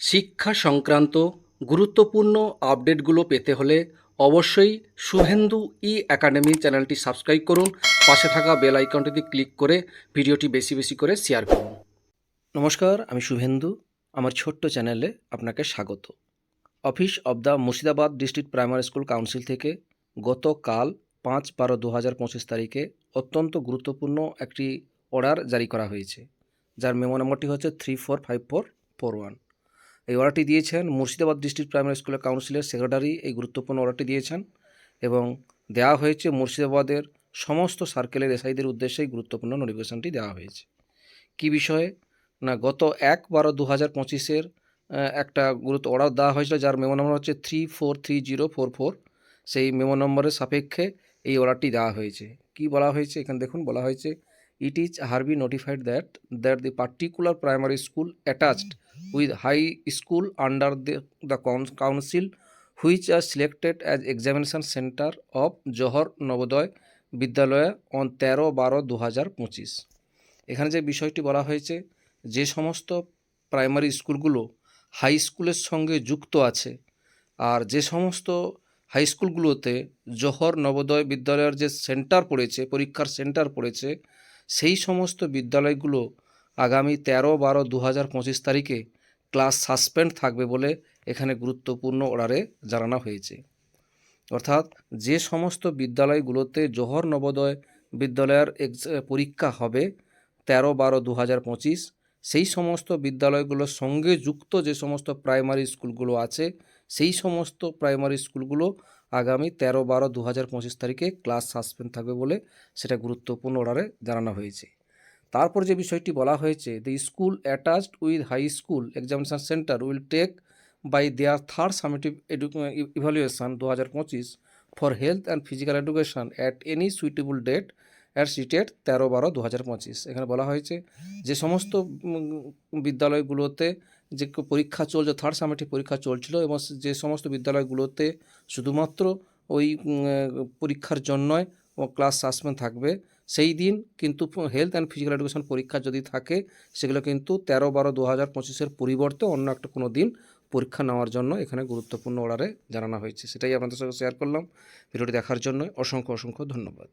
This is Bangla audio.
শিক্ষা সংক্রান্ত গুরুত্বপূর্ণ আপডেটগুলো পেতে হলে অবশ্যই শুভেন্দু ই একাডেমি চ্যানেলটি সাবস্ক্রাইব করুন। পাশে থাকা বেল আইকনটিতে ক্লিক করে ভিডিওটি বেশি বেশি করে শেয়ার করুন। নমস্কার, আমি শুভেন্দু। আমার ছোট্ট চ্যানেলে আপনাকে স্বাগত। Office of the Murshidabad district primary school council থেকে গতকাল 5/12/2025 তারিখে অত্যন্ত গুরুত্বপূর্ণ একটি অর্ডার জারি করা হয়েছে, যার মেমো নম্বরটি হচ্ছে 345441। এই অর্ডারটি দিয়েছেন মুর্শিদাবাদ ডিস্ট্রিক্ট প্রাইমারি স্কুলের কাউন্সিলের সেক্রেটারি। এই গুরুত্বপূর্ণ অর্ডারটি দিয়েছেন এবং দেওয়া হয়েছে মুর্শিদাবাদের সমস্ত সার্কেলের এসআইদের উদ্দেশ্যে এই গুরুত্বপূর্ণ নোটিফিকেশনটি দেওয়া হয়েছে। কী বিষয়ে না, গত 1/12/2025 একটা অর্ডার দেওয়া হয়েছিল, যার মেমো নম্বর হচ্ছে 343044। সেই মেমো নম্বরের সাপেক্ষে এই অর্ডারটি দেওয়া হয়েছে। কি বলা হয়েছে এখানে দেখুন, বলা হয়েছে it is hereby notified that the particular primary school attached with high school under the council which are selected as examination center of Johor Navodaya বিদ্যালয় on 13/12/2025। এখানে যে বিষয়টি বলা হয়েছে, যে সমস্ত প্রাইমারি স্কুলগুলো হাই স্কুলের সঙ্গে যুক্ত আছে আর যে সমস্ত হাই স্কুলগুলোতে জোহর নবোদয় বিদ্যালয়ের যে সেন্টার পড়েছে, পরীক্ষার সেন্টার পড়েছে, সেই সমস্ত বিদ্যালয়গুলো আগামী 13/12/2025 তারিখে ক্লাস সাসপেন্ড থাকবে বলে এখানে গুরুত্বপূর্ণ অর্ডারে জানানো হয়েছে। অর্থাৎ যে সমস্ত বিদ্যালয়গুলোতে জোহর নবোদয় বিদ্যালয়ের পরীক্ষা হবে 13/12/2025, সেই সমস্ত বিদ্যালয়গুলোর সঙ্গে যুক্ত যে সমস্ত প্রাইমারি স্কুলগুলো আছে, সেই সমস্ত প্রাইমারি স্কুলগুলো আগামী 13/12/2025 তারিখে ক্লাস সাসপেন্ড থাকবে বলে সেটা গুরুত্বপূর্ণ অর্ডারে জানানো হয়েছে। তারপর যে বিষয়টি বলা হয়েছে, the school attached with high school examination centre will take by their third summative evaluation 2025 for health and physical education at any suitable date at cited 13/12/2025। এখানে বলা হয়েছে যে সমস্ত বিদ্যালয়গুলোতে যে পরীক্ষা চলছে, থার্ড সামেটিভ পরীক্ষা চলছিল, এবং যে সমস্ত বিদ্যালয়গুলোতে শুধুমাত্র ওই পরীক্ষার জন্যই ক্লাস সাসপেন্ড থাকবে, সেই দিন কিন্তু হেলথ অ্যান্ড ফিজিক্যাল এডুকেশন পরীক্ষা যদি থাকে, সেগুলো কিন্তু 13/12/2025 পরিবর্তে অন্য একটা কোনো দিন পরীক্ষা নেওয়ার জন্য এখানে গুরুত্বপূর্ণ অর্ডারে জানানো হয়েছে। সেটাই আপনাদের সঙ্গে শেয়ার করলাম। ভিডিওটি দেখার জন্য অসংখ্য অসংখ্য ধন্যবাদ।